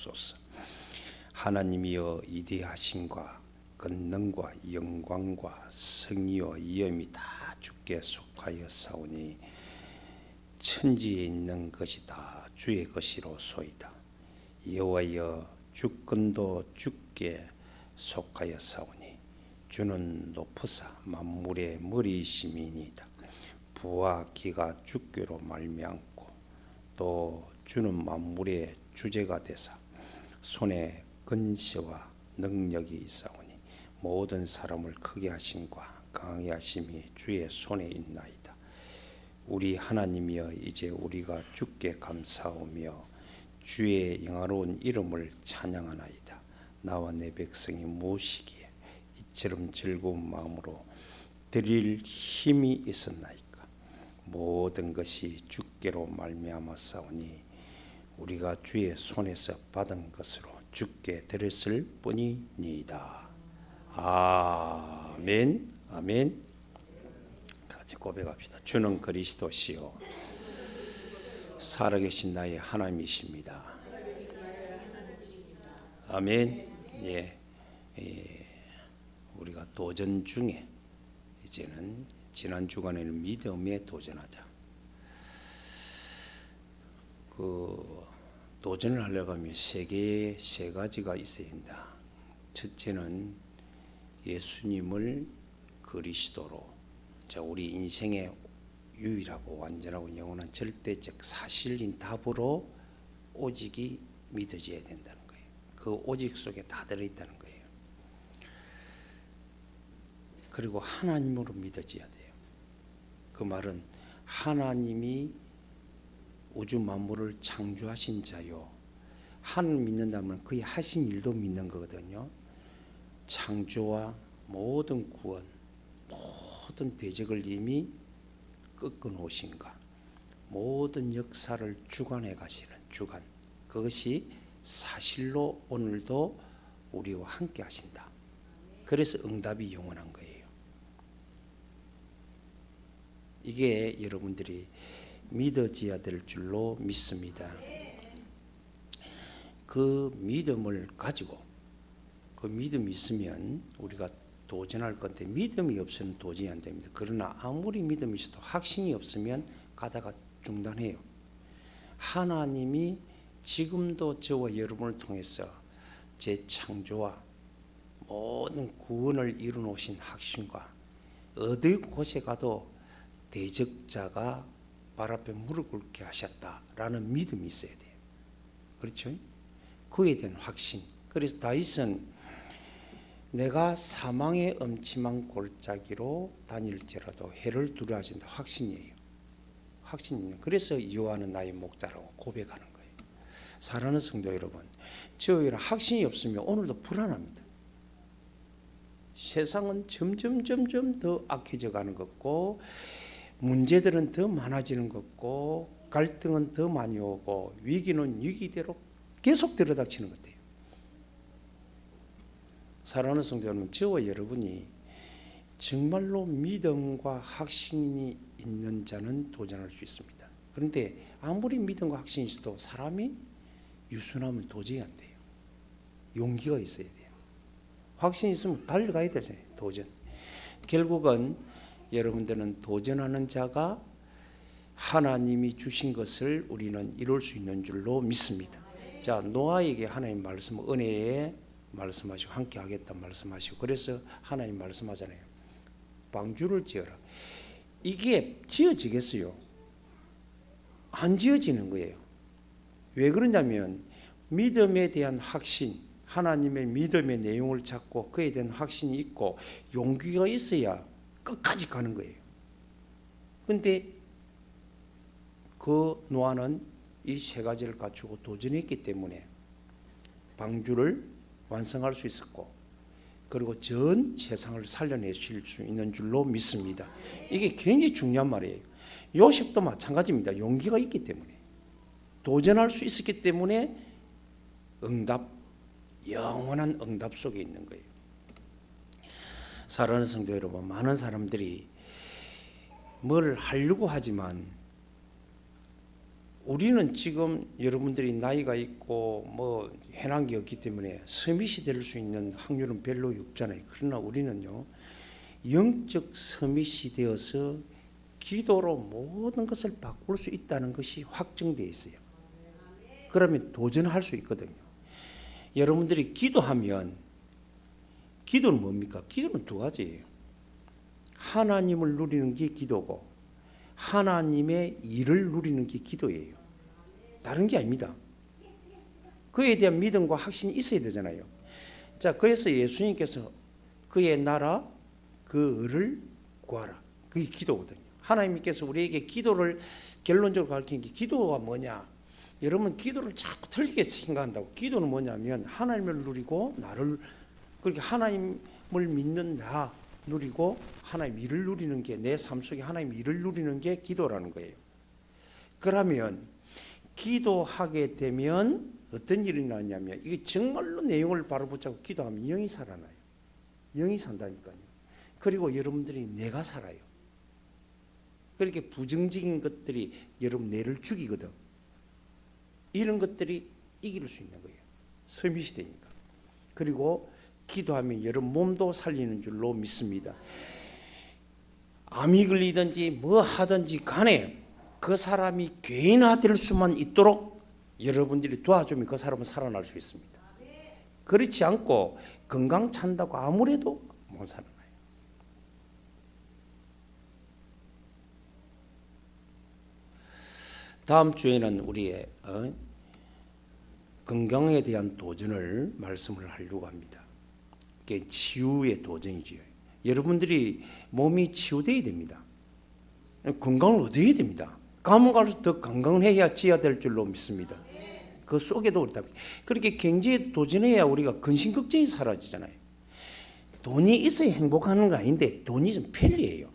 주옵소서. 하나님이여 위대하심과 권능과 영광과 승리와 위엄이 다 주께 속하여 사오니 천지에 있는 것이 다 주의 것이로소이다. 여호와여 주권도 주께 속하여 사오니 주는 높으사 만물의 머리이심이니이다. 부와 기가 주께로 말미암고 또 주는 만물의 주제가 되사 손에 근세와 능력이 있사오니 모든 사람을 크게 하심과 강하게 하심이 주의 손에 있나이다. 우리 하나님이여 이제 우리가 주께 감사하며 주의 영화로운 이름을 찬양하나이다. 나와 내 백성이 무엇이기에 이처럼 즐거운 마음으로 드릴 힘이 있었나이까. 모든 것이 주께로 말미암았사오니 우리가 주의 손에서 받은 것으로 주께 드렸을 뿐이니이다. 아멘. 아멘. 같이 고백합시다. 주는 그리스도시요 살아계신 나의 하나님이십니다. 아멘. 예. 우리가 도전 중에 이제는 지난 주간에는 믿음에 도전하자. 도전을 하려고 하면 세 가지가 있어야 한다. 첫째는 예수님을 그리스도로, 우리 인생의 유일하고 완전하고 영원한 절대적 사실인 답으로 오직이 믿어져야 된다는 거예요. 그 오직 속에 다 들어있다는 거예요. 그리고 하나님으로 믿어져야 돼요. 그 말은 하나님이 우주 만물을 창조하신 자요. 하나님 믿는다면 그의 하신 일도 믿는 거거든요. 창조와 모든 구원, 모든 대적을 이미 꺾어 놓으신가. 모든 역사를 주관해 가시는 주관. 그것이 사실로 오늘도 우리와 함께 하신다. 그래서 응답이 영원한 거예요. 이게 여러분들이 믿어져야 될 줄로 믿습니다. 그 믿음을 가지고 그 믿음이 있으면 우리가 도전할 건데 믿음이 없으면 도전이 안 됩니다. 그러나 아무리 믿음이 있어도 확신이 없으면 가다가 중단해요. 하나님이 지금도 저와 여러분을 통해서 재창조와 모든 구원을 이루어 놓으신 확신과 어디 곳에 가도 대적자가 발 앞에 무릎 꿇게 하셨다라는 믿음이 있어야 돼요. 그렇죠? 그에 대한 확신. 그래서 다윗은 내가 사망의 음침한 골짜기로 다닐지라도 해를 두려워하지 않는다. 확신이에요. 확신이에요. 그래서 여호와는 나의 목자라고 고백하는 거예요. 사랑하는 성도 여러분, 저희는 확신이 없으면 오늘도 불안합니다. 세상은 점점 더 악해져 가는 것 같고 문제들은 더 많아지는 것 같고 갈등은 더 많이 오고 위기는 위기대로 계속 들이닥치는 것 같아요. 사랑하는 성도 여러분, 저와 여러분이 정말로 믿음과 확신이 있는 자는 도전할 수 있습니다. 그런데 아무리 믿음과 확신이 있어도 사람이 유순하면 도저히 안 돼요. 용기가 있어야 돼요. 확신이 있으면 달려가야 되잖아요. 도전. 결국은 여러분들은 도전하는 자가 하나님이 주신 것을 우리는 이룰 수 있는 줄로 믿습니다. 자, 노아에게 하나님 말씀, 은혜에 말씀하시고 함께 하겠다 말씀하시고, 그래서 하나님 말씀하잖아요. 방주를 지어라. 이게 지어지겠어요? 안 지어지는 거예요. 왜 그러냐면 믿음에 대한 확신, 하나님의 믿음의 내용을 찾고 그에 대한 확신이 있고 용기가 있어야 끝까지 가는 거예요. 그런데 그 노아는 이 세 가지를 갖추고 도전했기 때문에 방주를 완성할 수 있었고, 그리고 전 세상을 살려내실 수 있는 줄로 믿습니다. 이게 굉장히 중요한 말이에요. 요셉도 마찬가지입니다. 용기가 있기 때문에, 도전할 수 있었기 때문에 응답, 영원한 응답 속에 있는 거예요. 사랑하는 성도 여러분, 많은 사람들이 뭘 하려고 하지만 우리는 지금 여러분들이 나이가 있고 뭐 해난 게 없기 때문에 서밋이 될 수 있는 확률은 별로 없잖아요. 그러나 우리는요, 영적 서밋이 되어서 기도로 모든 것을 바꿀 수 있다는 것이 확정되어 있어요. 그러면 도전할 수 있거든요. 여러분들이 기도하면, 기도는 뭡니까? 기도는 두 가지예요. 하나님을 누리는 게 기도고 하나님의 일을 누리는 게 기도예요. 다른 게 아닙니다. 그에 대한 믿음과 확신이 있어야 되잖아요. 자, 그래서 예수님께서 그의 나라, 그 의를 구하라. 그게 기도거든요. 하나님께서 우리에게 기도를 결론적으로 가르치는 게, 기도가 뭐냐? 여러분, 기도를 자꾸 틀리게 생각한다고. 기도는 뭐냐면 하나님을 누리고 나를, 그렇게 하나님을 믿는 나 누리고 하나님 일을 누리는 게, 내 삶 속에 하나님 일을 누리는 게 기도라는 거예요. 그러면 기도하게 되면 어떤 일이 나냐면, 이게 정말로 내용을 바로 붙잡고 기도하면 영이 살아나요. 영이 산다니까요. 그리고 여러분들이 내가 살아요. 그렇게 부정적인 것들이 여러분 뇌를 죽이거든. 이런 것들이 이길 수 있는 거예요. 서밋이 되니까. 그리고 기도하면 여러분 몸도 살리는 줄로 믿습니다. 암이 걸리든지 뭐 하든지 간에 그 사람이 괴인화될 수만 있도록 여러분들이 도와주면 그 사람은 살아날 수 있습니다. 그렇지 않고 건강 찬다고 아무래도 못 살아나요. 다음 주에는 우리의 건강에 대한 도전을 말씀을 하려고 합니다. 그게 치유의 도전이지요. 여러분들이 몸이 치유돼야 됩니다. 건강을 얻어야 됩니다. 가면 갈수록 더 건강해야 지어야 될 줄로 믿습니다. 그 속에도 그렇다. 그렇게 경제에 도전해야 우리가 근심 걱정이 사라지잖아요. 돈이 있어야 행복하는 거 아닌데 돈이 좀 편리해요.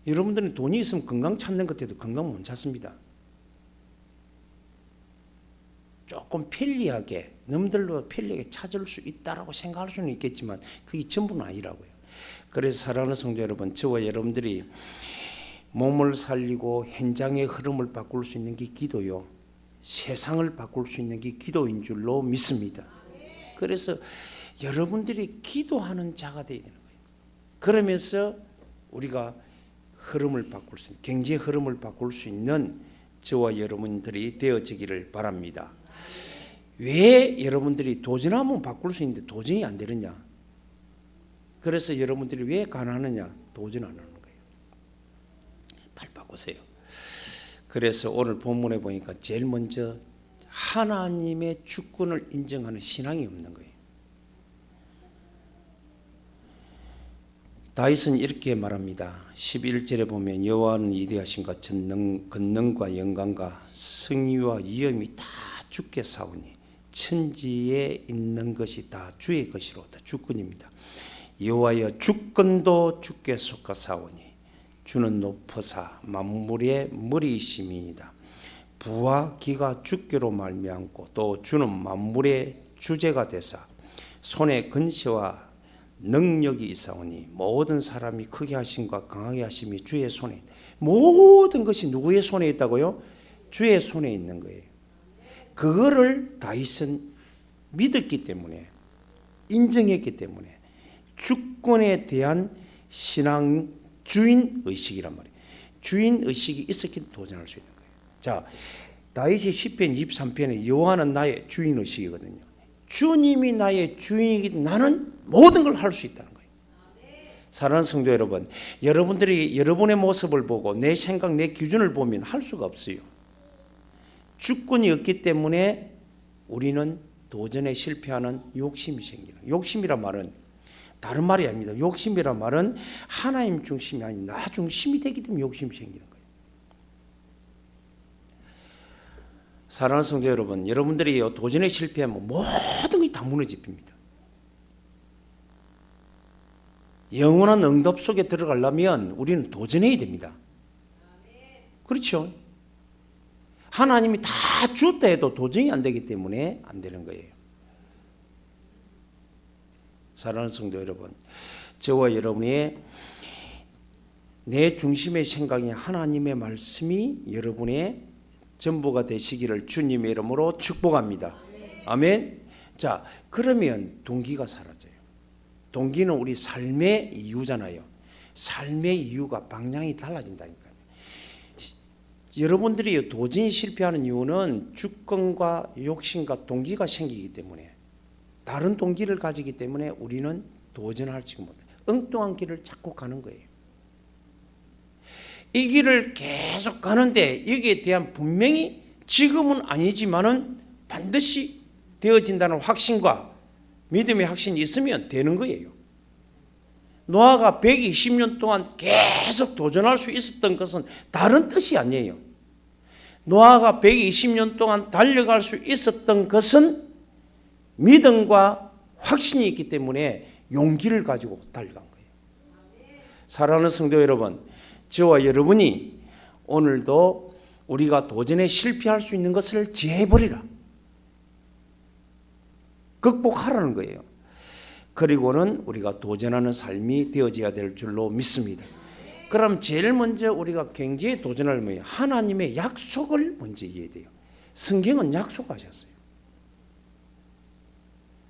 여러분들은 돈이 있으면 건강 찾는 것 같아도 건강 못 찾습니다. 조금 편리하게, 남들로 편리하게 찾을 수 있다라고 생각할 수는 있겠지만 그게 전부는 아니라고요. 그래서 사랑하는 성도 여러분, 저와 여러분들이 몸을 살리고 현장의 흐름을 바꿀 수 있는 게 기도요. 세상을 바꿀 수 있는 게 기도인 줄로 믿습니다. 그래서 여러분들이 기도하는 자가 되어야 되는 거예요. 그러면서 우리가 흐름을 바꿀 수 있는, 경제 흐름을 바꿀 수 있는 저와 여러분들이 되어지기를 바랍니다. 왜 여러분들이 도전하면 바꿀 수 있는데 도전이 안 되느냐? 그래서 여러분들이 왜 가난하느냐? 도전 안 하는 거예요. 발 바꾸세요. 그래서 오늘 본문에 보니까 제일 먼저 하나님의 주권을 인정하는 신앙이 없는 거예요. 다윗은 이렇게 말합니다. 11절에 보면 여호와는 위대하신가, 권능과 영광과 승리와 위엄이 다 주께 사오니 천지에 있는 것이 다 주의 것이로다. 주권입니다. 여호와여 주권도 주께 속하사오니 주는 높으사 만물의 머리이심이니이다. 부와 기가 주께로 말미암고 또 주는 만물의 주제가 되사 손에 근세와 능력이 있사오니 모든 사람이 크게 하심과 강하게 하심이 주의 손에 있다. 모든 것이 누구의 손에 있다고요? 주의 손에 있는 거예요. 그거를 다윗은 믿었기 때문에, 인정했기 때문에 주권에 대한 신앙, 주인의식이란 말이에요. 주인의식이 있었기 도전할 수 있는 거예요. 자, 다윗이 시편 23편에 여호와는 나의 주인의식이거든요. 주님이 나의 주인이기 때문에 나는 모든 걸 할 수 있다는 거예요. 사랑하는 성도 여러분, 여러분들이 여러분의 모습을 보고 내 생각, 내 기준을 보면 할 수가 없어요. 주권이 없기 때문에 우리는 도전에 실패하는 욕심이 생기는. 욕심이란 말은 다른 말이 아닙니다. 욕심이란 말은 하나님 중심이 아닌 나 중심이 되기 때문에 욕심이 생기는 거예요. 사랑하는 성도 여러분, 여러분들이 도전에 실패하면 모든 것이 다 무너집니다. 영원한 응답 속에 들어가려면 우리는 도전해야 됩니다. 그렇죠? 하나님이 다 주었다 해도 도전이 안 되기 때문에 안 되는 거예요. 사랑하는 성도 여러분, 저와 여러분의 내 중심의 생각이 하나님의 말씀이 여러분의 전부가 되시기를 주님의 이름으로 축복합니다. 아멘. 자, 그러면 동기가 사라져요. 동기는 우리 삶의 이유잖아요. 삶의 이유가 방향이 달라진다니까요. 여러분들이 도전이 실패하는 이유는 주권과 욕심과 동기가 생기기 때문에, 다른 동기를 가지기 때문에 우리는 도전할지 못해요. 엉뚱한 길을 자꾸 가는 거예요. 이 길을 계속 가는데 여기에 대한 분명히 지금은 아니지만은 반드시 되어진다는 확신과 믿음의 확신이 있으면 되는 거예요. 노아가 120년 동안 계속 도전할 수 있었던 것은 다른 뜻이 아니에요. 노아가 120년 동안 달려갈 수 있었던 것은 믿음과 확신이 있기 때문에 용기를 가지고 달려간 거예요. 사랑하는 성도 여러분, 저와 여러분이 오늘도 우리가 도전에 실패할 수 있는 것을 제해버리라. 극복하라는 거예요. 그리고는 우리가 도전하는 삶이 되어져야 될 줄로 믿습니다. 그럼 제일 먼저 우리가 굉장히 도전할 뭐예요? 하나님의 약속을 먼저 이해해야 돼요. 성경은 약속하셨어요.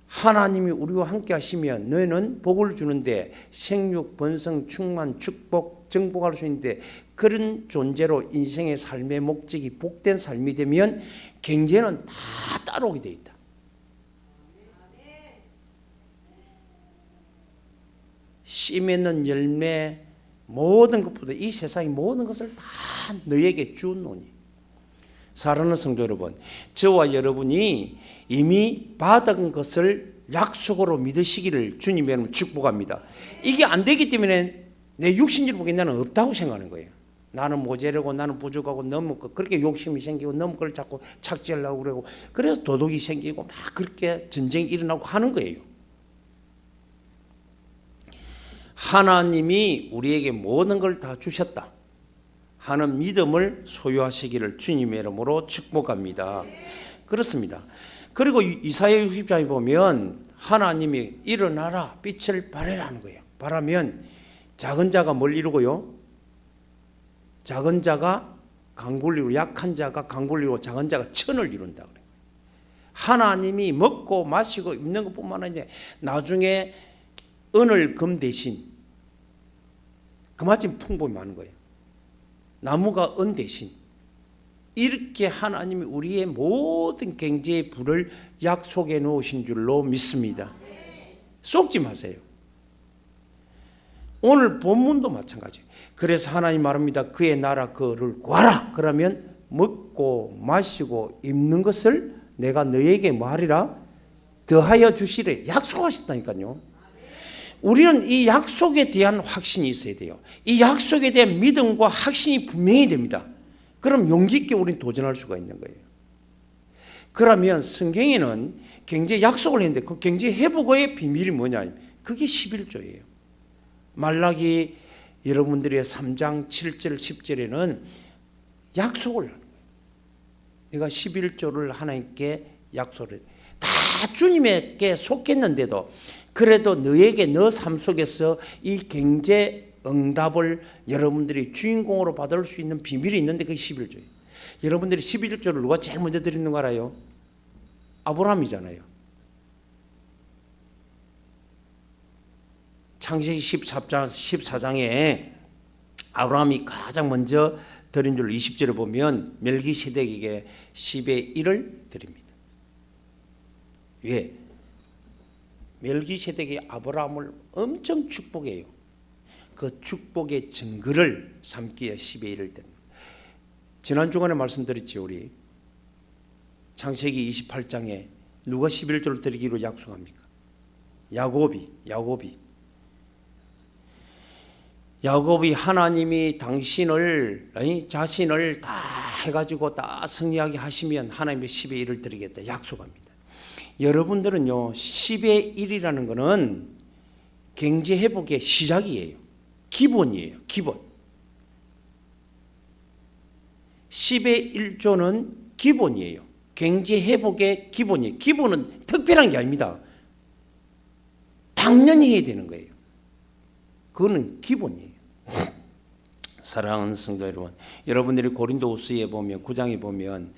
하나님이 우리와 함께 하시면 너희는 복을 주는데 생육, 번성, 충만, 축복, 정복할 수 있는데, 그런 존재로 인생의 삶의 목적이 복된 삶이 되면 경제는 다 따라오게 돼 있다. 씨 맺는 열매, 모든 것보다 이 세상의 모든 것을 다 너에게 주노니. 사랑하는 성도 여러분, 저와 여러분이 이미 받은 것을 약속으로 믿으시기를 주님의 이름으로 축복합니다. 이게 안 되기 때문에 내 육신적으로 보기엔 나는 없다고 생각하는 거예요. 나는 모자라고, 나는 부족하고, 너무 그렇게 욕심이 생기고, 너무 그걸 자꾸 착취하려고 그러고, 그래서 도덕이 생기고 막 그렇게 전쟁이 일어나고 하는 거예요. 하나님이 우리에게 모든 걸 다 주셨다 하는 믿음을 소유하시기를 주님의 이름으로 축복합니다. 그렇습니다. 그리고 이사야 60장에 보면 하나님이 일어나라, 빛을 발하라는 거예요. 바라면 작은 자가 뭘 이루고요? 작은 자가 강구를 이루고, 약한 자가 강구를 이루고, 작은 자가 천을 이룬다 그래요. 하나님이 먹고 마시고 입는 것뿐만 아니라 나중에 은을 금 대신 그만큼 풍부히 많은 거예요. 나무가 은 대신 이렇게 하나님이 우리의 모든 경제의 부를 약속해 놓으신 줄로 믿습니다. 쏙지 마세요. 오늘 본문도 마찬가지예요. 그래서 하나님 말합니다. 그의 나라 그를 구하라. 그러면 먹고 마시고 입는 것을 내가 너에게 뭐하리라? 더하여 주시래. 약속하셨다니까요. 우리는 이 약속에 대한 확신이 있어야 돼요. 이 약속에 대한 믿음과 확신이 분명히 됩니다. 그럼 용기 있게 우리는 도전할 수가 있는 거예요. 그러면 성경에는 경제 약속을 했는데 그 경제 회복의 비밀이 뭐냐? 그게 11조예요. 말라기 여러분들의 3장 7절 10절에는 약속을 하는 거예요. 내가 11조를 하나님께 약속을 다 주님에게 속했는데도 그래도 너에게 너 삶 속에서 이 경제 응답을 여러분들이 주인공으로 받을 수 있는 비밀이 있는데 그게 11조예요. 여러분들이 11조를 누가 제일 먼저 드리는 거 알아요? 아브라함이잖아요. 창세기 14장에 아브라함이 가장 먼저 드린 줄 20절에 보면 멜기세덱에게 10의 1을 드립니다. 왜? 멜기세덱이 아브라함을 엄청 축복해요. 그 축복의 증거를 삼기에 10의 1을 드립니다. 지난 주간에 말씀드렸죠. 우리 창세기 28장에 누가 11조를 드리기로 약속합니까? 야곱이 하나님이 당신을 자신을 다 해가지고 다 승리하게 하시면 하나님의 10의 1을 드리겠다 약속합니다. 여러분들은요 10의 1이라는 것은 경제 회복의 시작이에요. 기본이에요. 기본. 10의 1조는 기본이에요. 경제 회복의 기본이에요. 기본은 특별한 게 아닙니다. 당연히 해야 되는 거예요. 그거는 기본이에요. 사랑하는 성도 여러분, 여러분들이 고린도후서에 보면 9장에 보면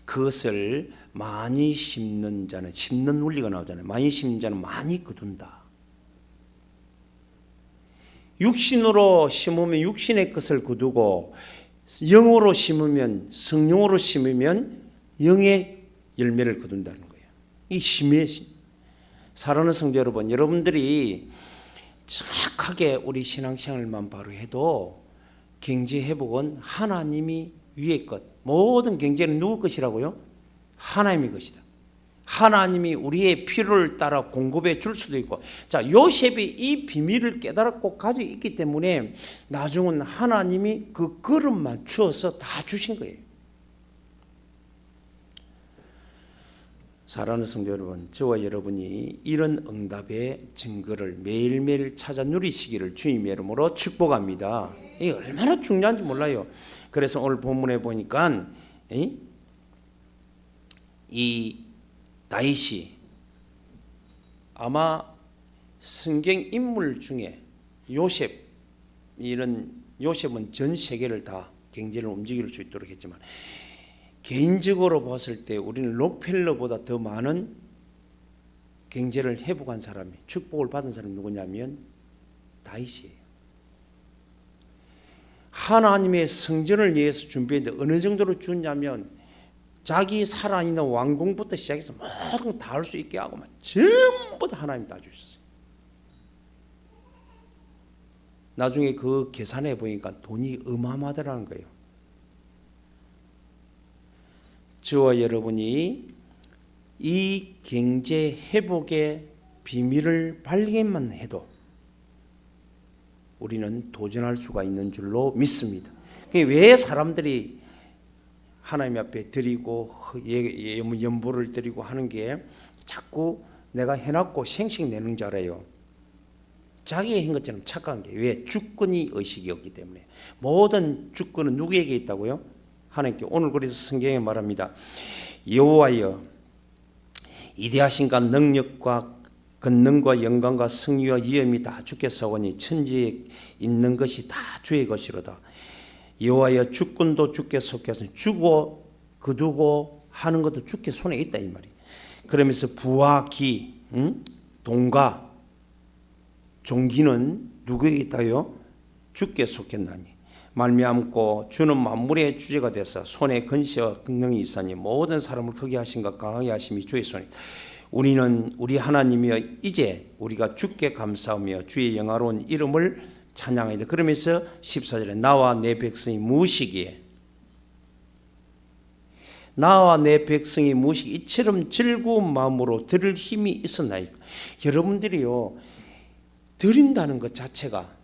그것을 많이 심는 자는, 심는 원리가 나오잖아요. 많이 심는 자는 많이 거둔다. 육신으로 심으면 육신의 것을 거두고, 영으로 심으면, 성령으로 심으면 영의 열매를 거둔다는 거예요. 이 심의 심. 사랑하는 성도 여러분, 여러분들이 정확하게 우리 신앙생활만 바로 해도 경제 회복은 하나님이 위의 것, 모든 경제는 누구 것이라고요? 하나님의 것이다. 하나님이 우리의 필요를 따라 공급해 줄 수도 있고, 자, 요셉이 이 비밀을 깨달았고 가지고 있기 때문에 나중은 하나님이 그 그릇 맞추어서 다 주신 거예요. 사랑하는 성도 여러분, 저와 여러분이 이런 응답의 증거를 매일매일 찾아 누리시기를 주님의 이름으로 축복합니다. 이게 얼마나 중요한지 몰라요. 그래서 오늘 본문에 보니까 이 다윗이 아마 성경 인물 중에 요셉, 이런 요셉은 전 세계를 다 경제를 움직일 수 있도록 했지만, 개인적으로 봤을 때 우리는 록펠러보다 더 많은 경제를 회복한 사람이, 축복을 받은 사람이 누구냐면 다윗이에요. 하나님의 성전을 위해서 준비했는데 어느 정도로 주냐면 자기 살아있는 왕궁부터 시작해서 모든 걸 다 할 수 있게 하고 전부 다 하나님 다 주셨어요. 나중에 그 계산해 보니까 돈이 어마어마하더라는 거예요. 저와 여러분이 이 경제 회복의 비밀을 발견만 해도 우리는 도전할 수가 있는 줄로 믿습니다. 왜 사람들이 하나님 앞에 드리고 연보를 드리고 하는 게 자꾸 내가 해놨고 생색내는 줄 알아요. 자기가 한 것처럼 착각한 게, 왜? 주권이 의식이 없기 때문에. 모든 주권은 누구에게 있다고요? 하나님께. 오늘 그래서 성경에 말합니다. 여호와여, 이대하신가 능력과 권능과 영광과 승리와 위엄이 다 주께서 오니 천지에 있는 것이 다 주의 것이로다. 여호와여, 주권도 주께 속해서 주고 거두고 하는 것도 주께 손에 있다, 이 말이에요. 그러면서 부와 기, 돈과 종기는 누구에게 있다요? 주께 속했나니 말미암고 주는 만물의 주제가 되사 손에 권세와 능력이 있으니 모든 사람을 크게 하신가 강하게 하심이 주의 손에 있다. 우리 하나님이여, 이제 우리가 주께 감사하며 주의 영화로운 이름을 찬양하이다. 그러면서 14절에 나와 내 백성이 무엇이기에, 나와 내 백성이 무엇이기에 이처럼 즐거운 마음으로 드릴 힘이 있었나이까. 여러분들이요, 드린다는 것 자체가,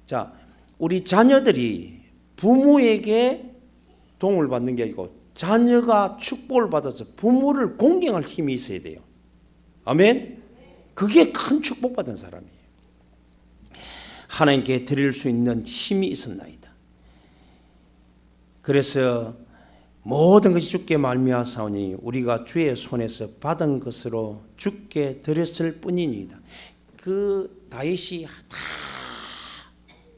자, 우리 자녀들이 부모에게 도움을 받는 게 아니고 자녀가 축복을 받아서 부모를 공경할 힘이 있어야 돼요. 아멘? 그게 큰 축복받은 사람이에요. 하나님께 드릴 수 있는 힘이 있었나이다. 그래서 모든 것이 주께 말미암사오니 우리가 주의 손에서 받은 것으로 주께 드렸을 뿐이니이다. 그 다윗이 다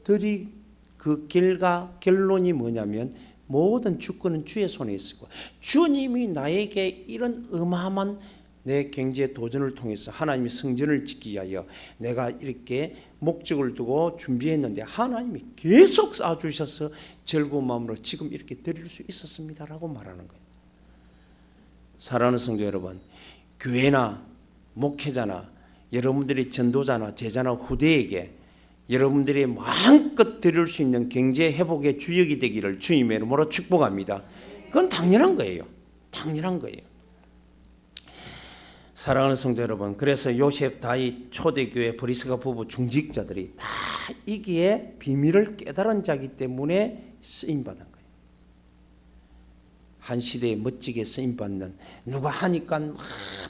드리 그 결론이 뭐냐면 모든 주권은 주의 손에 있고, 주님이 나에게 이런 어마어마한 내 경제 도전을 통해서 하나님의 성전을 짓기 위하여 내가 이렇게 목적을 두고 준비했는데 하나님이 계속 쌓아주셔서 즐거운 마음으로 지금 이렇게 드릴 수 있었습니다라고 말하는 거예요. 사랑하는 성도 여러분, 교회나 목회자나 여러분들이 전도자나 제자나 후대에게 여러분들이 마음껏 드릴 수 있는 경제 회복의 주역이 되기를 주님의 이름으로 축복합니다. 그건 당연한 거예요. 당연한 거예요. 사랑하는 성도 여러분, 그래서 요셉, 다윗, 초대교회, 브리스가 부부 중직자들이 다 이기에 비밀을 깨달은 자이기 때문에 쓰임받은 거예요. 한 시대에 멋지게 쓰임받는, 누가 하니까 막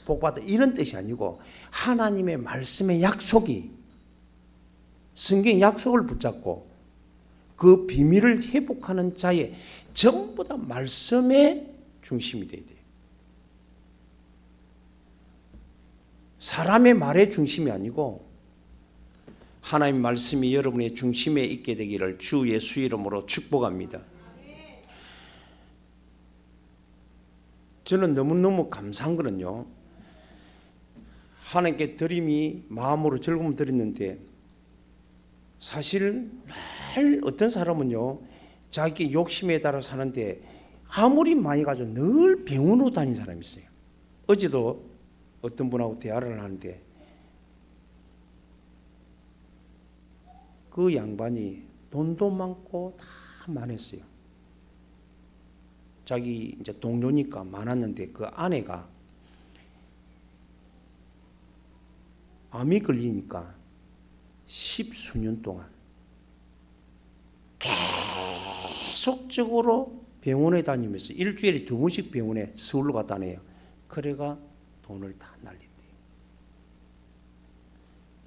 복받아 이런 뜻이 아니고 하나님의 말씀의 약속이, 성경 약속을 붙잡고 그 비밀을 회복하는 자의 전부 다 말씀의 중심이 되어야 돼요. 사람의 말의 중심이 아니고 하나님 말씀이 여러분의 중심에 있게 되기를 주 예수 이름으로 축복합니다. 저는 너무너무 감사한 거는요, 하나님께 드림이 마음으로 즐거움 드렸는데, 사실 늘 어떤 사람은요 자기 욕심에 따라 사는데 아무리 많이 가지고 늘 병원으로 다니는 사람이 있어요. 어제도 어떤 분하고 대화를 하는데 그 양반이 돈도 많고 다 많았어요. 자기 이제 동료니까 많았는데 그 아내가 암이 걸리니까 10수년 동안 계속적으로 병원에 다니면서 일주일에 2번씩 병원에 서울로 갔다 와요. 그래가 돈을 다 날린대요.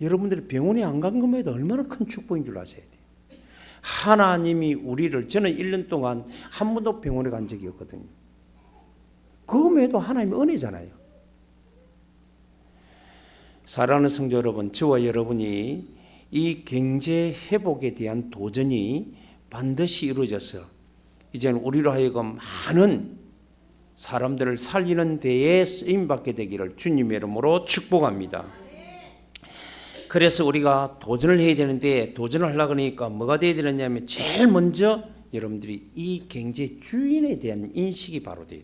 여러분들이 병원에 안 간 것만 해도 얼마나 큰 축복인 줄 아셔야 돼요. 하나님이 우리를, 저는 1년 동안 한 번도 병원에 간 적이 없거든요. 그것만 해도 하나님의 은혜잖아요. 사랑하는 성도 여러분, 저와 여러분이 이 경제 회복에 대한 도전이 반드시 이루어져서 이제는 우리로 하여금 많은 사람들을 살리는 데에 쓰임받게 되기를 주님의 이름으로 축복합니다. 그래서 우리가 도전을 해야 되는데, 도전을 하려고 하니까 뭐가 돼야 되느냐면 제일 먼저 여러분들이 이 경제 주인에 대한 인식이 바로 돼야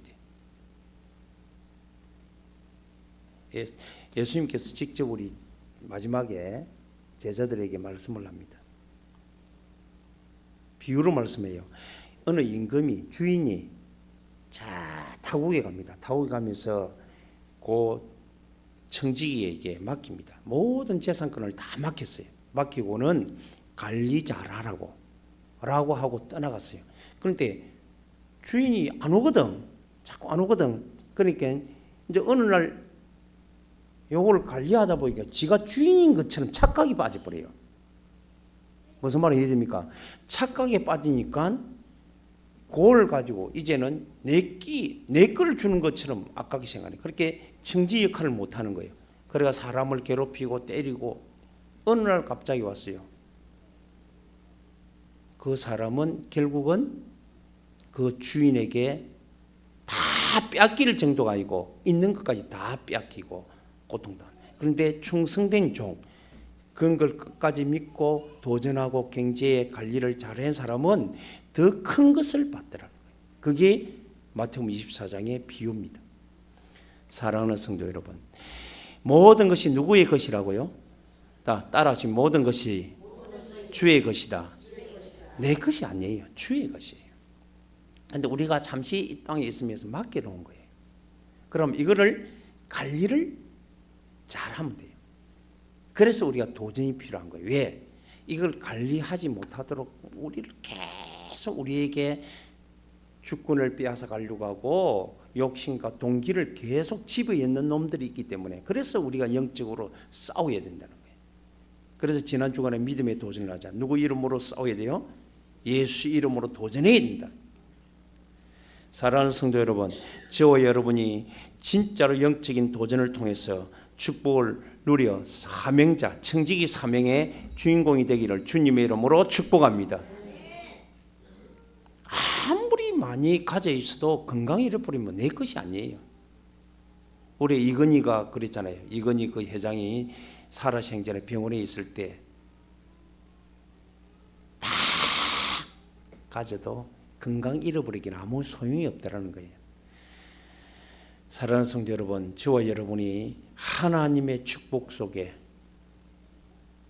돼요. 예수님께서 직접 우리 마지막에 제자들에게 말씀을 합니다. 비유로 말씀해요. 어느 임금이, 주인이 타국에 갑니다. 타국에 가면서 그 청지기에게 맡깁니다. 모든 재산권을 다 맡겼어요. 맡기고는 관리 잘하라고 라고 하고 떠나갔어요. 그런데 주인이 안 오거든. 자꾸 안 오거든. 그러니까 이제 어느 날 요걸 관리하다 보니까 지가 주인인 것처럼 착각이 빠져버려요. 무슨 말이 됩니까? 착각에 빠지니까 그걸 가지고 이제는 내 걸 주는 것처럼 악하게 생각해. 그렇게 청지 역할을 못하는 거예요. 그래가 사람을 괴롭히고 때리고, 어느 날 갑자기 왔어요. 그 사람은 결국은 그 주인에게 다 뺏길 정도가 아니고 있는 것까지 다 뺏기고 고통당한. 그런데 충성된 종, 그런 걸 끝까지 믿고 도전하고 경제의 관리를 잘한 사람은 더 큰 것을 받더라는 거예요. 그게 마태복음 24장의 비유입니다. 사랑하는 성도 여러분, 모든 것이 누구의 것이라고요? 따라하시면, 모든 것이 주의 것이다. 내 것이 아니에요. 주의 것이에요. 그런데 우리가 잠시 이 땅에 있으면서 맡겨놓은 거예요. 그럼 이거를 관리를 잘하면 돼요. 그래서 우리가 도전이 필요한 거예요. 왜? 이걸 관리하지 못하도록 우리를 계속 우리에게 주권을 빼앗아 가려고 하고 욕심과 동기를 계속 집어넣는 놈들이 있기 때문에, 그래서 우리가 영적으로 싸워야 된다는 거예요. 그래서 지난 주간에 믿음의 도전을 하자. 누구 이름으로 싸워야 돼요? 예수 이름으로 도전해야 된다. 사랑하는 성도 여러분, 저와 여러분이 진짜로 영적인 도전을 통해서 축복을 누려 사명자, 청지기 사명의 주인공이 되기를 주님의 이름으로 축복합니다. 아무리 많이 가져 있어도 건강을 잃어버리면 내 것이 아니에요. 우리 이건희가 그랬잖아요. 이건희 그 회장이 살아생전에 병원에 있을 때 다 가져도 건강 잃어버리기는 아무 소용이 없다라는 거예요. 사랑하는 성도 여러분, 저와 여러분이 하나님의 축복 속에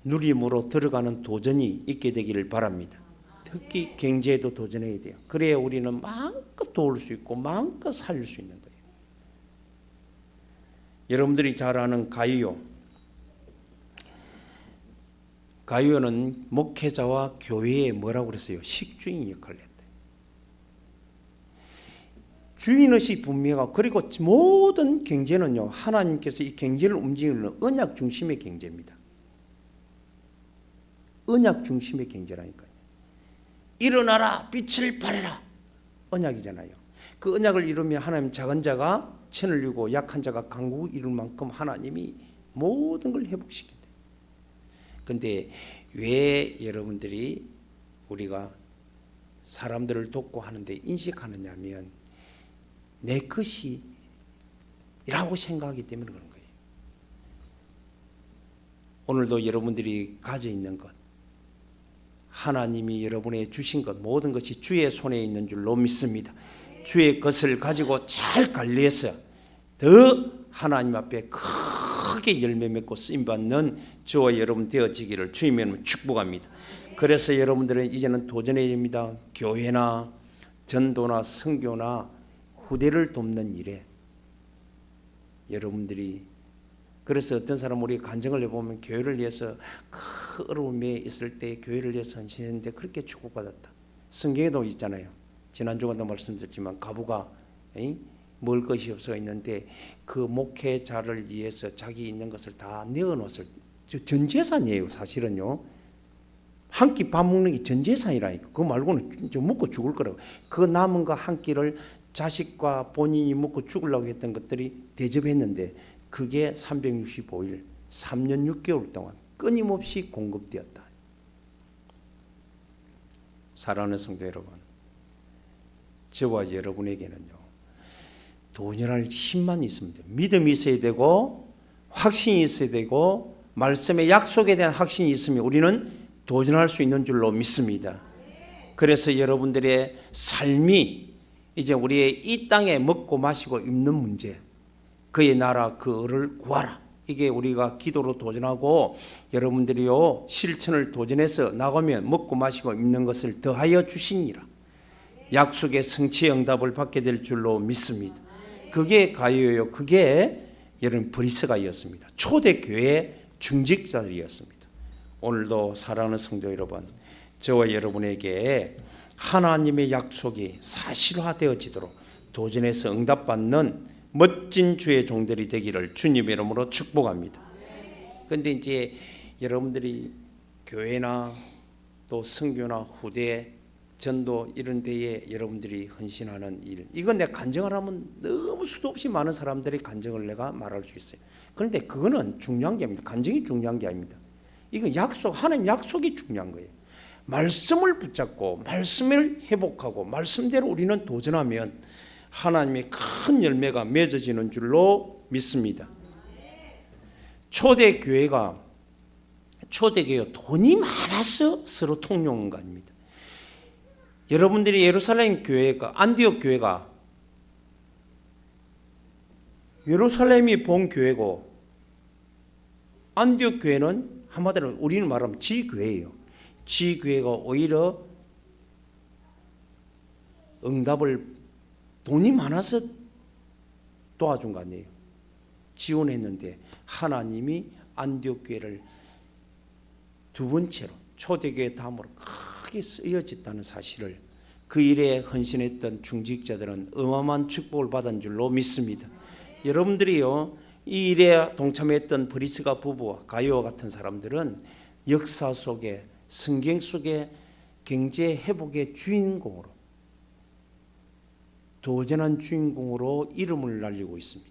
누림으로 들어가는 도전이 있게 되기를 바랍니다. 특히 경제에도 도전해야 돼요. 그래야 우리는 마음껏 도울 수 있고 마음껏 살릴 수 있는 거예요. 여러분들이 잘 아는 가이오는 목회자와 교회에 뭐라고 그랬어요? 식주인 역할을 했대요. 주인의식 분명하고, 그리고 모든 경제는요, 하나님께서 이 경제를 움직이는 언약 중심의 경제입니다. 언약 중심의 경제라니까요. 일어나라, 빛을 발해라, 언약이잖아요. 그 언약을 이루면 하나님 작은 자가 천을 이루고 약한 자가 강국을 이룰 만큼 하나님이 모든 걸 회복시킨다. 근데 왜 여러분들이 우리가 사람들을 돕고 하는데 인식하느냐면 내 것이라고 생각하기 때문에 그런 거예요. 오늘도 여러분들이 가져 있는 것, 하나님이 여러분에게 주신 것, 모든 것이 주의 손에 있는 줄로 믿습니다. 주의 것을 가지고 잘 관리해서 더 하나님 앞에 크게 열매 맺고 쓰임받는 저와 여러분 되어지기를 주님의 이름으로 축복합니다. 그래서 여러분들은 이제는 도전해야 됩니다. 교회나 전도나 선교나 후대를 돕는 일에 여러분들이, 그래서 어떤 사람 우리 간증을 해보면 교회를 위해서 큰 어려움에 있을 때 교회를 위해서 헌신했는데 그렇게 축복받았다. 성경에도 있잖아요. 지난주에도 말씀드렸지만 가부가 먹을 것이 없어 있는데 그 목회자를 위해서 자기 있는 것을 다 내어놓았을 때, 전 재산이에요. 사실은요. 한 끼 밥 먹는 게 전 재산이라니까. 그거 말고는 먹고 죽을 거라고. 그 남은 거 한 끼를 자식과 본인이 먹고 죽으려고 했던 것들이 대접했는데 그게 365일 3년 6개월 동안 끊임없이 공급되었다. 사랑하는 성도 여러분, 저와 여러분에게는요, 도전할 힘만 있으면 돼요. 믿음이 있어야 되고 확신이 있어야 되고 말씀의 약속에 대한 확신이 있으면 우리는 도전할 수 있는 줄로 믿습니다. 그래서 여러분들의 삶이 이제 우리의 이 땅에 먹고 마시고 입는 문제, 그의 나라 그를 구하라, 이게 우리가 기도로 도전하고 여러분들이요 실천을 도전해서 나가면 먹고 마시고 입는 것을 더하여 주시니라. 약속의 성취의 응답을 받게 될 줄로 믿습니다. 그게 가요요. 그게 여러분 브리스가이었습니다. 초대교회 중직자들이었습니다. 오늘도 사랑하는 성도 여러분, 저와 여러분에게 하나님의 약속이 사실화되어지도록 도전해서 응답받는 멋진 주의 종들이 되기를 주님의 이름으로 축복합니다. 그런데 이제 여러분들이 교회나 또 선교나 후대 전도 이런 데에 여러분들이 헌신하는 일, 이건 내가 간증을 하면 너무 수도 없이 많은 사람들이 간증을 내가 말할 수 있어요. 그런데 그거는 중요한 게 아닙니다. 간증이 중요한 게 아닙니다. 이건 약속, 하나님 약속이 중요한 거예요. 말씀을 붙잡고 말씀을 회복하고 말씀대로 우리는 도전하면 하나님의 큰 열매가 맺어지는 줄로 믿습니다. 초대교회가 돈이 많아서 서로 통용한 거 아닙니다. 여러분들이 예루살렘 교회가, 안디옥 교회가 예루살렘이 본 교회고 안디옥 교회는 한마디로 우리는 말하면 지교회예요. 지교회가 오히려 응답을 돈이 많아서 도와준 거 아니에요. 지원했는데 하나님이 안디옥 교회를 두 번째로 초대교회 다음으로 크게 쓰여졌다는 사실을 그 일에 헌신했던 중직자들은 어마어마한 축복을 받은 줄로 믿습니다. 여러분들이요 이 일에 동참했던 브리스가 부부와 가요와 같은 사람들은 역사 속에 성경 속에 경제 회복의 주인공으로, 도전한 주인공으로 이름을 날리고 있습니다.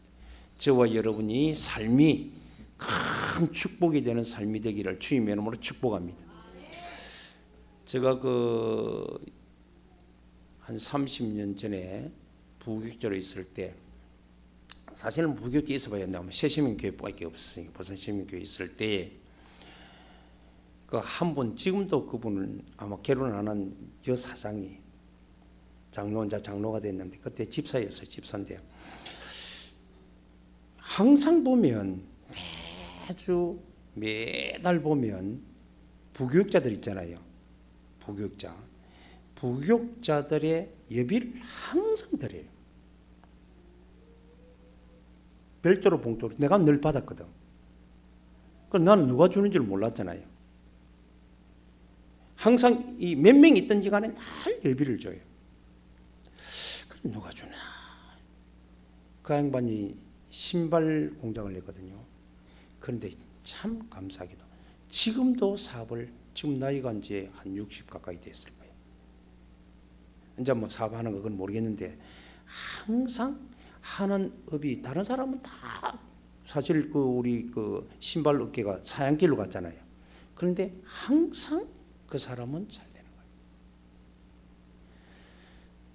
저와 여러분이 삶이 큰 축복이 되는 삶이 되기를 주님의 이름으로 축복합니다. 제가 한 30년 전에 부교육자로 있을 때, 사실은 부교육자 있어봐야 한다면 새시민교회밖에 없으니까 부산시민교회 있을 때 그 한 분, 지금도 그분은 아마 결혼 안 한 여사장이 장로가 됐는데 그때 집사였어요. 집사인데 항상 보면 매달 보면 부교육자들 있잖아요. 부교육자들의 예비를 항상 드려요. 별도로 봉투로 내가 늘 받았거든. 그럼 나는 누가 주는지를 몰랐잖아요. 항상 이 몇 명이 있든지 간에 날 예비를 줘요. 그럼 누가 주나? 그 양반이 신발 공장을 냈거든요. 그런데 참 감사하게도 지금도 사업을, 지금 나이가 이제 한 60 가까이 됐을 거예요. 이제 뭐 사업하는 건 모르겠는데 항상 하는 업이, 다른 사람은 다 사실 우리 신발 업계가 사양길로 갔잖아요. 그런데 항상 그 사람은 잘 되는 거예요.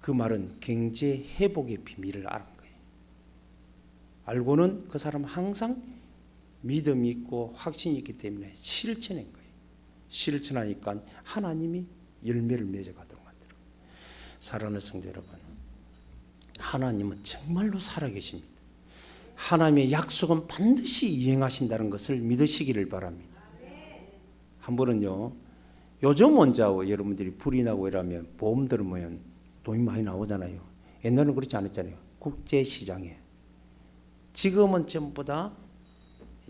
그 말은 경제 회복의 비밀을 알은 거예요. 알고는 그 사람은 항상 믿음이 있고 확신이 있기 때문에 실천한 거예요. 실천하니까 하나님이 열매를 맺어가도록 만들어요. 사랑하는 성도 여러분, 하나님은 정말로 살아계십니다. 하나님의 약속은 반드시 이행하신다는 것을 믿으시기를 바랍니다. 한 번은요, 요즘 원자고 여러분들이 불이 나고 이러면 보험 들으면 돈이 많이 나오잖아요. 옛날에는 그렇지 않았잖아요. 국제시장에. 지금은 전부 다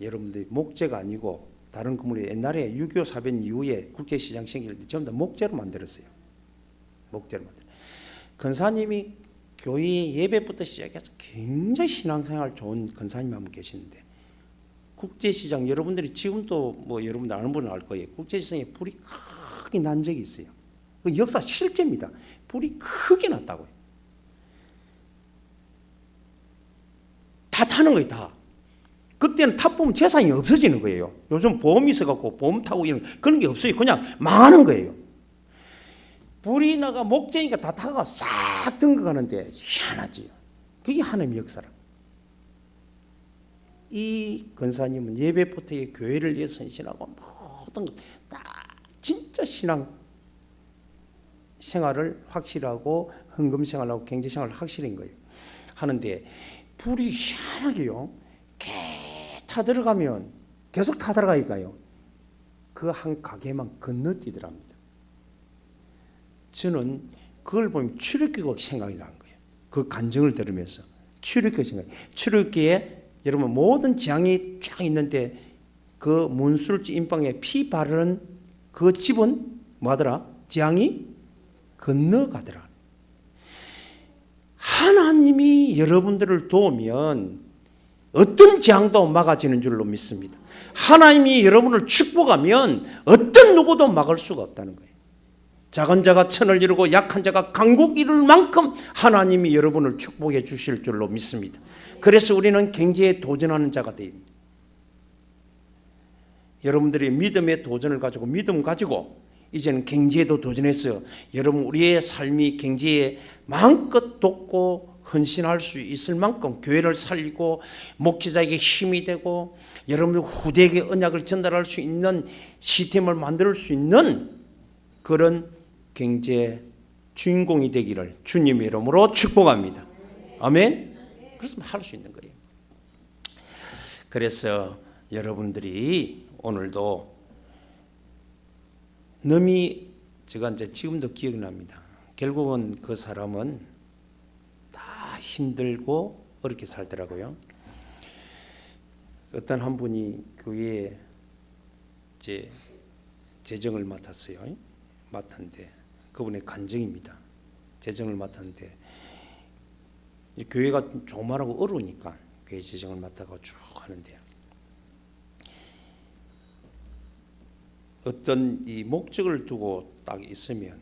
여러분들이 목재가 아니고 다른 건물이 옛날에 6.25 사변 이후에 국제시장 생길 때 전부 다 목재로 만들었어요. 목재로 만들었어요. 권사님이 교회 예배부터 시작해서 굉장히 신앙생활 좋은 권사님 한 분 계시는데, 국제시장 여러분들이 지금도 뭐 여러분들 아는 분은 알 거예요. 국제시장에 불이 크게 난 적이 있어요. 그 역사 실제입니다. 불이 크게 났다고요. 다 타는 거예요, 다. 그때는 타보면 재산이 없어지는 거예요. 요즘 보험이 있어갖고 보험 타고 이런 그런 게 없어요. 그냥 망하는 거예요. 불이 나가 목재니까 다 타가 싹 등거가는데 희한하지요. 그게 하나님의 역사라. 이 권사님은 예배부터 교회를 위해 헌신하고 모든 것 다 진짜 신앙 생활을 확실하고 헌금 생활하고 경제 생활을 확실한 거예요. 하는데 불이 희한하게요. 타들어가면 계속 타들어가니까요. 그 한 가게만 건너뛰더랍니다. 저는 그걸 보면 출애굽기가 생각이 나는 거예요. 그 간증을 들으면서 출애굽기 생각이. 출애굽기에 여러분 모든 재앙이 쫙 있는데 그 문술지 임방에 피 바르는 그 집은 뭐하더라? 재앙이 건너가더라. 하나님이 여러분들을 도우면 어떤 재앙도 막아지는 줄로 믿습니다. 하나님이 여러분을 축복하면 어떤 누구도 막을 수가 없다는 거예요. 작은 자가 천을 이루고 약한 자가 강국 이룰 만큼 하나님이 여러분을 축복해 주실 줄로 믿습니다. 그래서 우리는 경제에 도전하는 자가 됩니다. 여러분들이 믿음의 도전을 가지고 믿음 가지고 이제는 경제에도 도전해서 여러분 우리의 삶이 경제에 마음껏 돕고 헌신할 수 있을 만큼 교회를 살리고 목회자에게 힘이 되고 여러분 후대에게 언약을 전달할 수 있는 시스템을 만들 수 있는 그런 경제 주인공이 되기를 주님의 이름으로 축복합니다. 아멘. 그래서 할 수 있는 거예요. 그래서 여러분들이 오늘도 너미 제가 이제 지금도 기억이 납니다. 결국은 그 사람은 다 힘들고 어렵게 살더라고요. 어떤 한 분이 교회에 이제 재정을 맡았는데 그분의 간증입니다. 재정을 맡았는데 교회가 조그마하고 어려우니까 교회 재정을 맡아가 쭉 하는데요. 어떤 이 목적을 두고 딱 있으면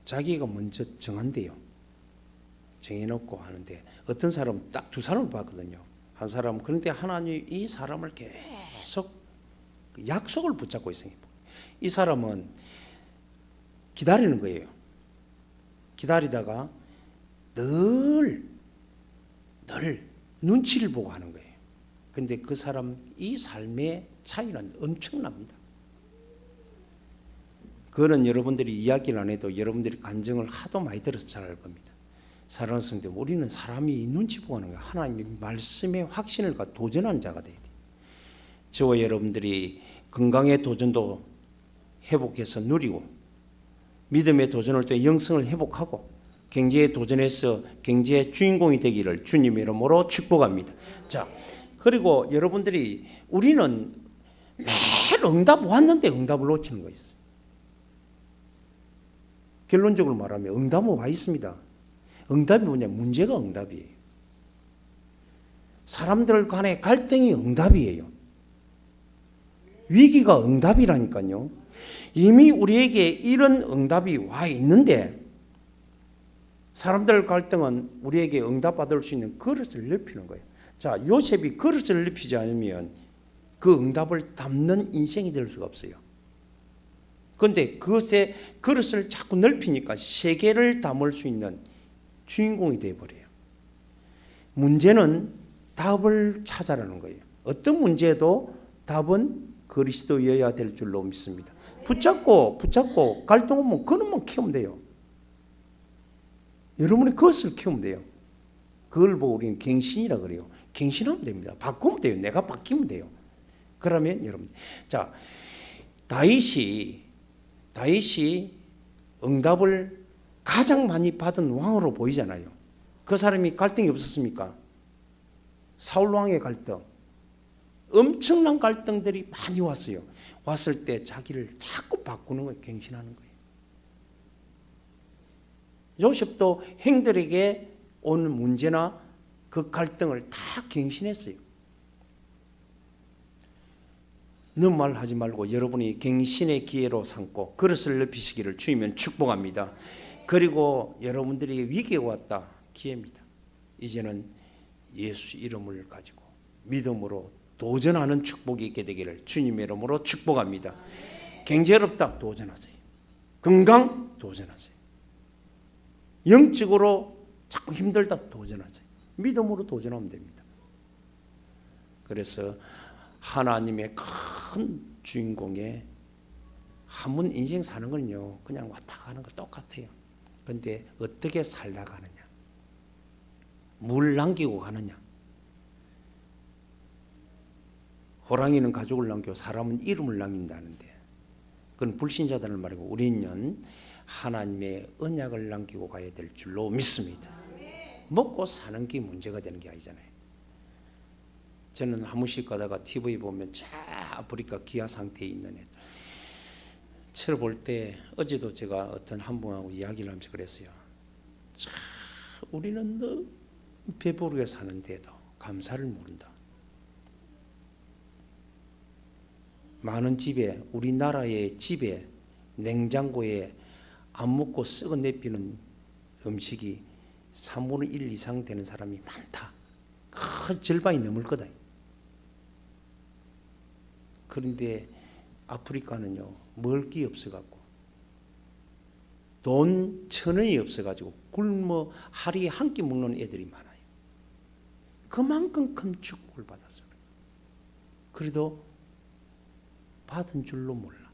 자기가 먼저 정한대요. 정해놓고 하는데 어떤 사람은 딱 두 사람을 봤거든요. 한 사람은 그런데 하나님이 이 사람을 계속 약속을 붙잡고 있어요. 이 사람은 기다리는 거예요. 기다리다가 늘 눈치를 보고 하는 거예요. 근데 그 사람 이 삶의 차이는 엄청납니다. 그거는 여러분들이 이야기를 안 해도 여러분들이 간증을 하도 많이 들어서 잘 알 겁니다. 사랑하는 성도, 우리는 사람이 눈치 보고 하는 거예요. 하나님의 말씀에 확신을 갖고 도전하는 자가 돼야 돼요. 저와 여러분들이 건강의 도전도 회복해서 누리고 믿음의 도전을 또 영성을 회복하고 경제에 도전해서 경제의 주인공이 되기를 주님의 이름으로 축복합니다. 자, 그리고 여러분들이 우리는 매일 응답 왔는데 응답을 놓치는 거 있어요. 결론적으로 말하면 응답은 와 있습니다. 응답이 뭐냐? 문제가 응답이에요. 사람들 간의 갈등이 응답이에요. 위기가 응답이라니까요. 이미 우리에게 이런 응답이 와 있는데 사람들 갈등은 우리에게 응답받을 수 있는 그릇을 넓히는 거예요. 자, 요셉이 그릇을 넓히지 않으면 그 응답을 담는 인생이 될 수가 없어요. 그런데 그것의 그릇을 자꾸 넓히니까 세계를 담을 수 있는 주인공이 되어버려요. 문제는 답을 찾아라는 거예요. 어떤 문제도 답은 그리스도여야 될 줄로 믿습니다. 붙잡고 갈등 오면 그것만 키우면 돼요. 여러분이 그것을 키우면 돼요. 그걸 보고 우리는 갱신이라 그래요. 갱신하면 됩니다. 바꾸면 돼요. 내가 바뀌면 돼요. 그러면 여러분, 자, 다윗이 응답을 가장 많이 받은 왕으로 보이잖아요. 그 사람이 갈등이 없었습니까? 사울 왕의 갈등, 엄청난 갈등들이 많이 왔어요. 왔을 때 자기를 자꾸 바꾸는 거예요. 갱신하는 거예요. 요셉도 형들에게 온 문제나 그 갈등을 다 갱신했어요. 너무 말하지 말고 여러분이 갱신의 기회로 삼고 그릇을 넓히시기를 주이면 축복합니다. 그리고 여러분들에게 위기가 왔다. 기회입니다. 이제는 예수 이름을 가지고 믿음으로 도전하는 축복이 있게 되기를 주님의 이름으로 축복합니다. 경제 어렵다. 도전하세요. 건강 도전하세요. 영적으로 자꾸 힘들다. 도전하세요. 믿음으로 도전하면 됩니다. 그래서 하나님의 큰 주인공에 한 번 인생 사는 건요, 그냥 왔다 가는 거 똑같아요. 그런데 어떻게 살다 가느냐, 물 남기고 가느냐. 호랑이는 가족을 남기고 사람은 이름을 남긴다는데, 그건 불신자들을 말이고 우리는 하나님의 언약을 남기고 가야 될 줄로 믿습니다. 먹고 사는 게 문제가 되는 게 아니잖아요. 저는 한 번씩 가다가 TV 보면 저 아프리카 기아 상태에 있는 애들 저를 볼 때, 어제도 제가 어떤 한 분하고 이야기를 하면서 그랬어요. 참 우리는 너무 배부르게 사는데도 감사를 모른다. 많은 집에, 우리나라의 집에 냉장고에 안 먹고 썩어 내피는 음식이 3분의 1 이상 되는 사람이 많다. 그 절반이 넘을 거다. 그런데 아프리카는요, 먹을 게 없어갖고 돈 1,000원이 없어가지고 굶어 하루에 한 끼 먹는 애들이 많아요. 그만큼 큰 축복을 받았어요. 그래도 받은 줄로 몰라.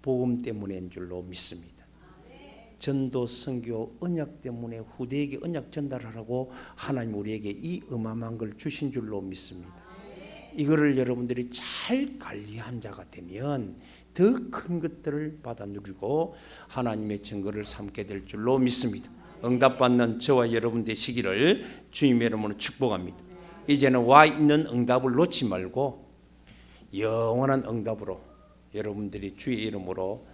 복음 때문인 줄로 믿습니다. 전도, 선교, 언약 때문에 후대에게 언약 전달하라고 하나님 우리에게 이 어마어마한 걸 주신 줄로 믿습니다. 이거를 여러분들이 잘 관리한 자가 되면 더 큰 것들을 받아 누리고 하나님의 증거를 삼게 될 줄로 믿습니다. 응답받는 저와 여러분 되시기를 주님의 이름으로 축복합니다. 이제는 와 있는 응답을 놓지 말고 영원한 응답으로 여러분들이 주의 이름으로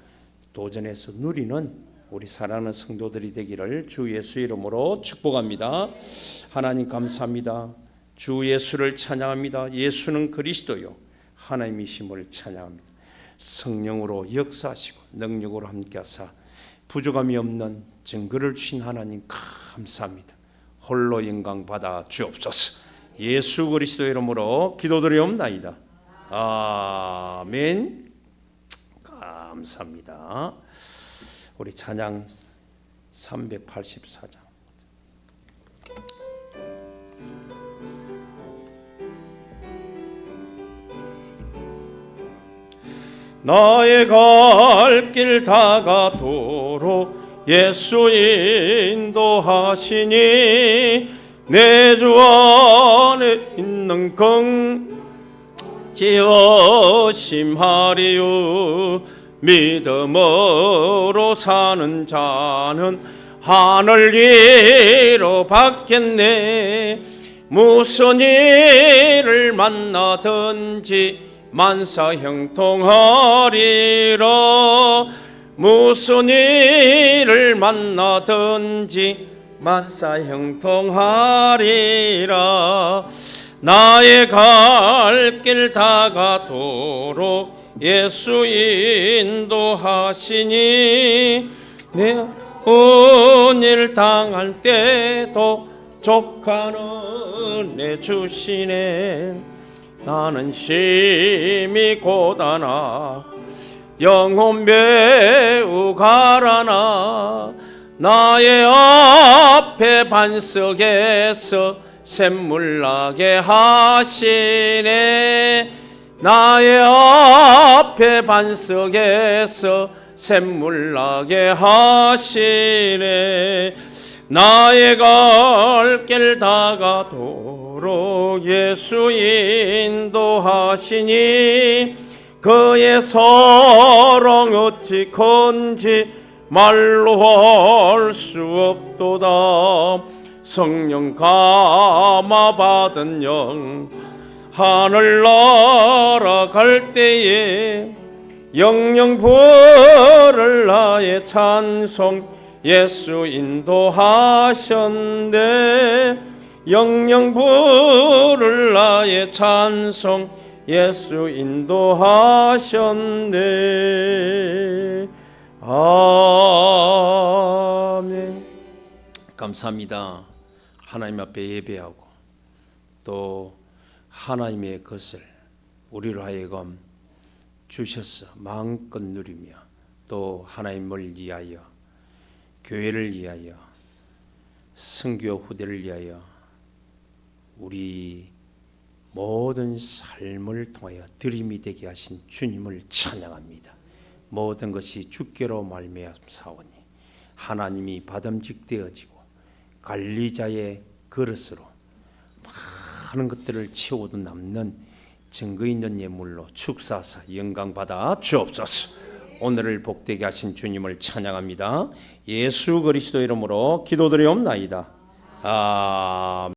도전해서 누리는 우리 사랑하는 성도들이 되기를 주 예수 이름으로 축복합니다. 하나님 감사합니다. 주 예수를 찬양합니다. 예수는 그리스도요 하나님이심을 찬양합니다. 성령으로 역사하시고 능력으로 함께하사 부족함이 없는 증거를 주신 하나님 감사합니다. 홀로 영광 받아 주옵소서. 예수 그리스도 이름으로 기도드리옵나이다. 아멘. 감사합니다. 우리 찬양 384장. 나의 갈 길 다가도록 예수 인도하시니 내 주 안에 있는 긍지어 심하리요. 믿음으로 사는 자는 하늘 위로 받겠네. 무슨 일을 만나든지 만사 형통하리라. 무슨 일을 만나든지 만사 형통하리라. 나의 갈 길 다가도록 예수 인도하시니 내 온일 당할 때도 족한 은혜 주시네. 나는 심히 고단하 영혼 매우 가라나 나의 앞에 반석에서 샘물 나게 하시네 나의 앞에 반석에서 샘물 나게 하시네 나의 갈 길 다가도록 예수 인도하시니 그의 사랑 어찌 큰지 말로 할 수 없도다 성령 감화 받은 영 하늘 날아갈 때에 영영 부를 나의 찬송 예수 인도하셨네 영영 부를 나의 찬송 예수 인도하셨네 아멘. 감사합니다. 하나님 앞에 예배하고 또 하나님의 것을 우리로 하여금 주셔서 마음껏 누리며 또 하나님을 위하여 교회를 위하여 선교 후대를 위하여 우리 모든 삶을 통하여 드림이 되게 하신 주님을 찬양합니다. 모든 것이 주께로 말미암사오니 하나님이 받음직되어지고 관리자의 그릇으로 많은 것들을 채워도 남는 증거 있는 예물로 축사하사 영광 받아 주옵소서. 오늘을 복되게 하신 주님을 찬양합니다. 예수 그리스도 이름으로 기도드리옵나이다. 아멘.